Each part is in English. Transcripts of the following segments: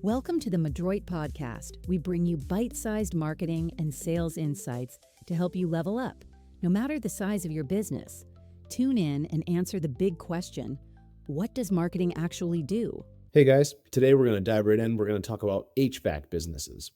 Welcome to the Madroit Podcast. We bring you bite-sized marketing and sales insights to help you level up, no matter the size of your business. Tune in and answer the big question, what does marketing actually do? Hey guys, today we're going to dive right in. We're going to talk about HVAC businesses.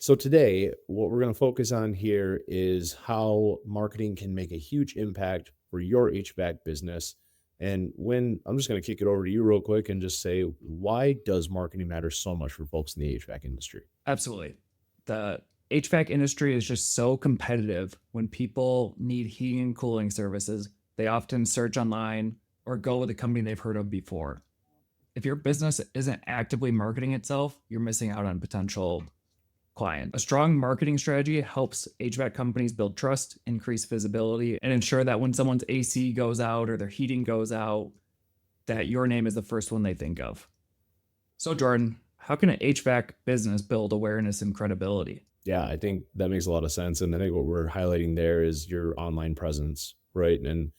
So today, what we're going to focus on here is how marketing can make a huge impact for your HVAC business. And I'm just going to kick it over to you real quick and just say, why does marketing matter so much for folks in the HVAC industry? Absolutely. The HVAC industry is just so competitive. When people need heating and cooling services, they often search online or go with a company they've heard of before. If your business isn't actively marketing itself, you're missing out on potential client. A strong marketing strategy helps HVAC companies build trust, increase visibility, and ensure that when someone's AC goes out or their heating goes out, that your name is the first one they think of. So Jordan, how can an HVAC business build awareness and credibility? Yeah, I think that makes a lot of sense. And I think what we're highlighting there is your online presence, right? And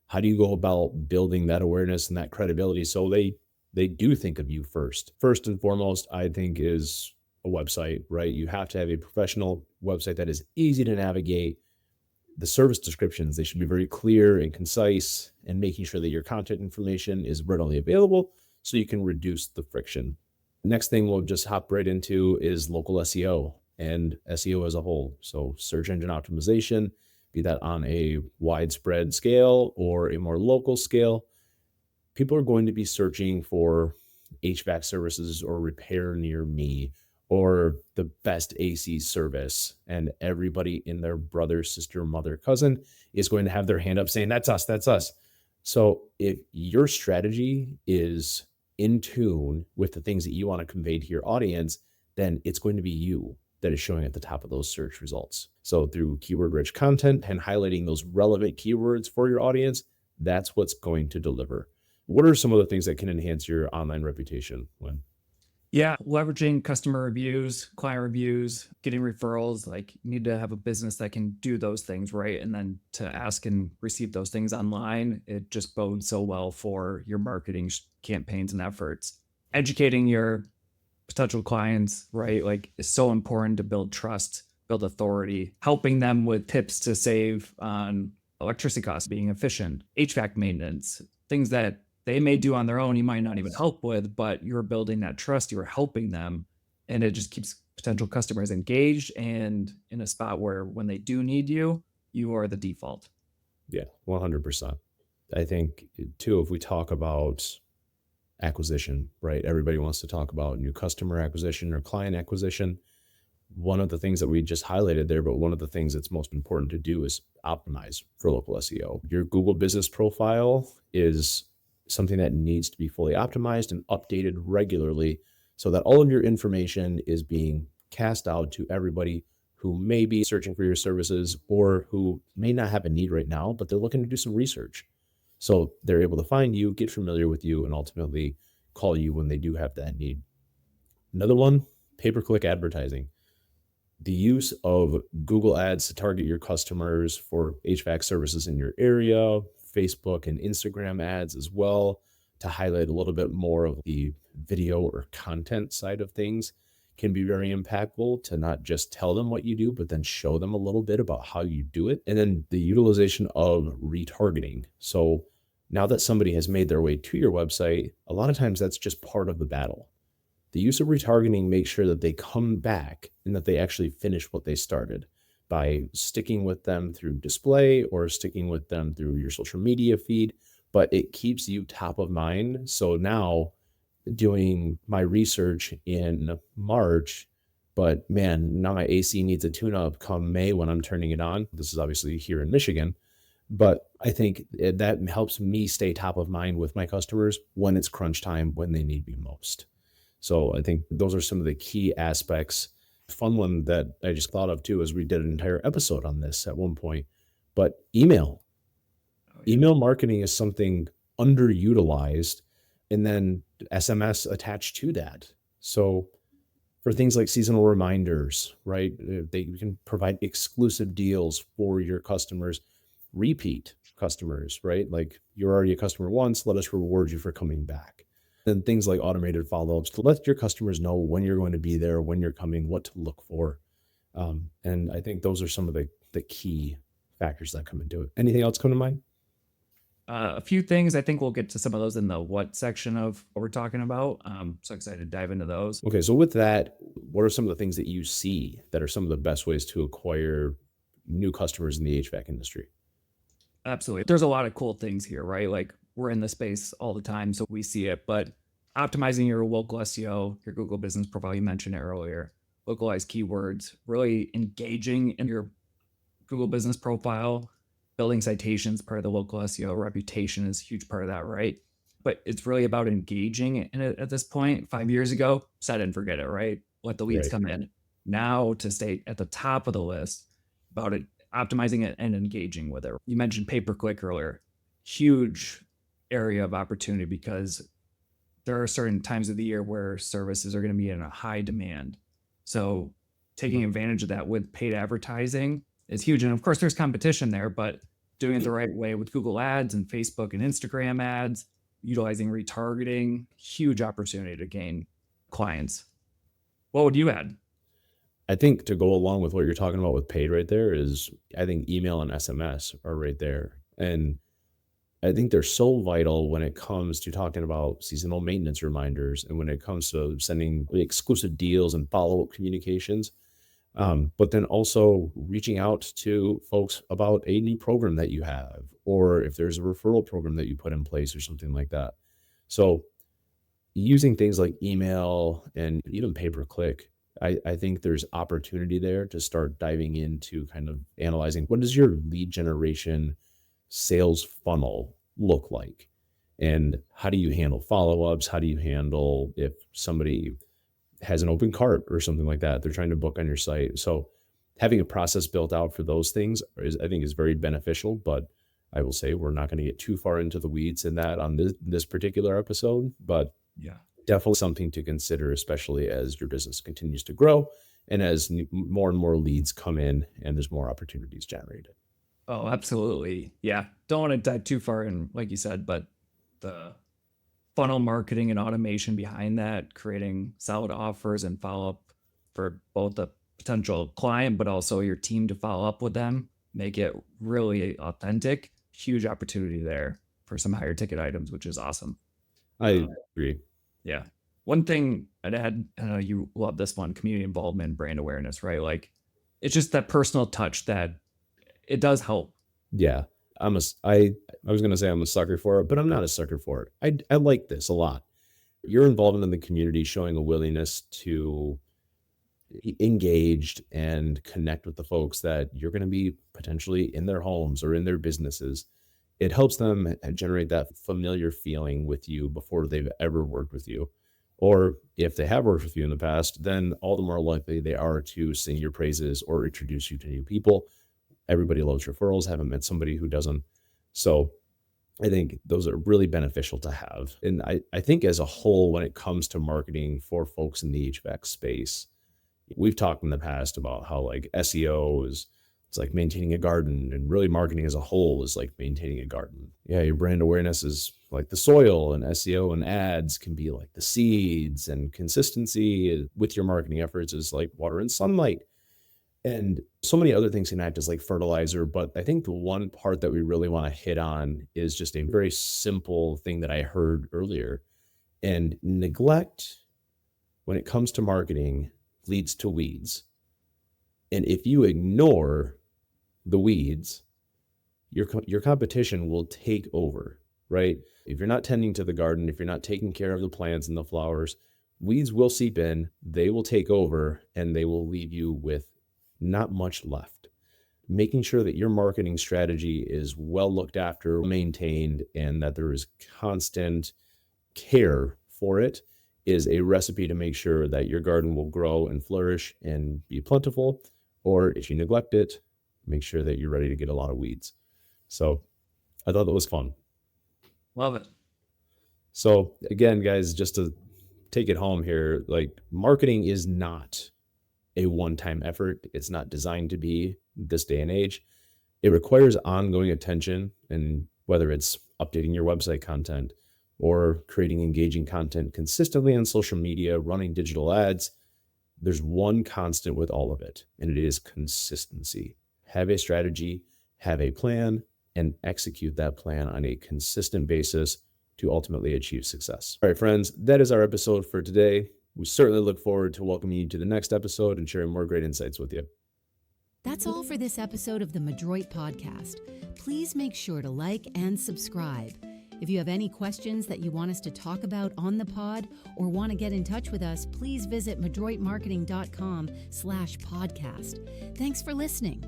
how do you go about building that awareness and that credibility so they do think of you first? First and foremost, I think, is a website, right? You have to have a professional website that is easy to navigate. The service descriptions, they should be very clear and concise, and making sure that your contact information is readily available so you can reduce the friction. Next thing we'll just hop right into is local SEO and SEO as a whole. So search engine optimization, be that on a widespread scale or a more local scale. People are going to be searching for HVAC services or repair near me, or the best AC service, and everybody in their brother, sister, mother, cousin is going to have their hand up saying, that's us. So if your strategy is in tune with the things that you want to convey to your audience, then it's going to be you that is showing at the top of those search results. So through keyword-rich content and highlighting those relevant keywords for your audience, that's what's going to deliver. What are some of the things that can enhance your online reputation, Lynn? Yeah, leveraging customer reviews, client reviews, getting referrals. Like, you need to have a business that can do those things, right? And then to ask and receive those things online, it just bodes so well for your marketing campaigns and efforts. Educating your potential clients, right? Like, is so important to build trust, build authority, helping them with tips to save on electricity costs, being efficient, HVAC maintenance, things that they may do on their own, you might not even help with, but you're building that trust, you're helping them, and it just keeps potential customers engaged and in a spot where when they do need you, you are the default. Yeah, 100%. I think too, if we talk about acquisition, right? Everybody wants to talk about new customer acquisition or client acquisition. One of the things that we just highlighted there, but one of the things that's most important to do is optimize for local SEO. Your Google business profile is something that needs to be fully optimized and updated regularly so that all of your information is being cast out to everybody who may be searching for your services or who may not have a need right now, but they're looking to do some research. So they're able to find you, get familiar with you, and ultimately call you when they do have that need. Another one, pay-per-click advertising. The use of Google ads to target your customers for HVAC services in your area, Facebook and Instagram ads as well, to highlight a little bit more of the video or content side of things, can be very impactful to not just tell them what you do, but then show them a little bit about how you do it. And then the utilization of retargeting. So now that somebody has made their way to your website, a lot of times that's just part of the battle. The use of retargeting makes sure that they come back and that they actually finish what they started, by sticking with them through display or sticking with them through your social media feed, but it keeps you top of mind. So now, doing my research in March, but man, now my AC needs a tune-up come May when I'm turning it on. This is obviously here in Michigan, but I think that helps me stay top of mind with my customers when it's crunch time, when they need me most. So I think those are some of the key aspects. Fun one that I just thought of too, as we did an entire episode on this at one point, but email. Email marketing is something underutilized, and then SMS attached to that. So for things like seasonal reminders, right? You can provide exclusive deals for your customers, repeat customers, right? Like, you're already a customer once, let us reward you for coming back. And things like automated follow-ups to let your customers know when you're going to be there, when you're coming, what to look for. And I think those are some of the key factors that come into it. Anything else come to mind? A few things. I think we'll get to some of those in the what section of what we're talking about. So excited to dive into those. Okay, so with that, what are some of the things that you see that are some of the best ways to acquire new customers in the HVAC industry? Absolutely. There's a lot of cool things here, right? Like we're in the space all the time, so we see it. But optimizing your local SEO, your Google Business Profile, you mentioned it earlier, localized keywords, really engaging in your Google Business Profile, building citations, part of the local SEO, reputation is a huge part of that, right? But it's really about engaging in it at this point. 5 years ago, set and forget it, right? Let the leads Right. come in. Now to stay at the top of the list about it, optimizing it and engaging with it. You mentioned pay-per-click earlier. Huge area of opportunity because there are certain times of the year where services are going to be in a high demand. So taking advantage of that with paid advertising is huge. And of course, there's competition there, but doing it the right way with Google ads and Facebook and Instagram ads, utilizing retargeting, huge opportunity to gain clients. What would you add? I think to go along with what you're talking about with paid right there is I think email and SMS are right there. And I think they're so vital when it comes to talking about seasonal maintenance reminders and when it comes to sending exclusive deals and follow-up communications. But then also reaching out to folks about a new program that you have, or if there's a referral program that you put in place or something like that. So using things like email and even pay-per-click, I think there's opportunity there to start diving into kind of analyzing what does your lead generation sales funnel look like? And how do you handle follow-ups? How do you handle if somebody has an open cart or something like that, they're trying to book on your site? So having a process built out for those things is, I think, is very beneficial. But I will say we're not going to get too far into the weeds in that on this particular episode, but Yeah. definitely something to consider, especially as your business continues to grow and as more and more leads come in and there's more opportunities generated. Oh, absolutely. Yeah. Don't want to dive too far in, like you said, but the funnel marketing and automation behind that, creating solid offers and follow up for both the potential client, but also your team to follow up with them, make it really authentic. Huge opportunity there for some higher ticket items, which is awesome. I agree. Yeah. One thing I'd add, I know you love this one, community involvement, brand awareness, right? Like it's just that personal touch that it does help. Yeah. I was going to say I'm a sucker for it, but I'm not a sucker for it. I like this a lot. You're involved in the community, showing a willingness to be engaged and connect with the folks that you're going to be potentially in their homes or in their businesses. It helps them generate that familiar feeling with you before they've ever worked with you. Or if they have worked with you in the past, then all the more likely they are to sing your praises or introduce you to new people. Everybody loves referrals. Haven't met somebody who doesn't. So I think those are really beneficial to have. And I think as a whole, when it comes to marketing for folks in the HVAC space, we've talked in the past about how like SEO is it's like maintaining a garden, and really marketing as a whole is like maintaining a garden. Yeah, your brand awareness is like the soil, and SEO and ads can be like the seeds, and consistency with your marketing efforts is like water and sunlight. And so many other things can act as like fertilizer. But I think the one part that we really want to hit on is just a very simple thing that I heard earlier. And neglect when it comes to marketing leads to weeds. And if you ignore the weeds, your competition will take over, right? If you're not tending to the garden, if you're not taking care of the plants and the flowers, weeds will seep in, they will take over, and they will leave you with not much left. Making sure that your marketing strategy is well looked after, maintained, and that there is constant care for it is a recipe to make sure that your garden will grow and flourish and be plentiful. Or if you neglect it, make sure that you're ready to get a lot of weeds. So I thought that was fun. Love it. So again, guys, just to take it home here, like marketing is not a one-time effort. It's not designed to be this day and age. It requires ongoing attention, and whether it's updating your website content, or creating engaging content consistently on social media, running digital ads, there's one constant with all of it, and it is consistency. Have a strategy, have a plan, and execute that plan on a consistent basis to ultimately achieve success. All right, friends, that is our episode for today. We certainly look forward to welcoming you to the next episode and sharing more great insights with you. That's all for this episode of the Madroit Podcast. Please make sure to like and subscribe. If you have any questions that you want us to talk about on the pod or want to get in touch with us, please visit madroitmarketing.com/podcast. Thanks for listening.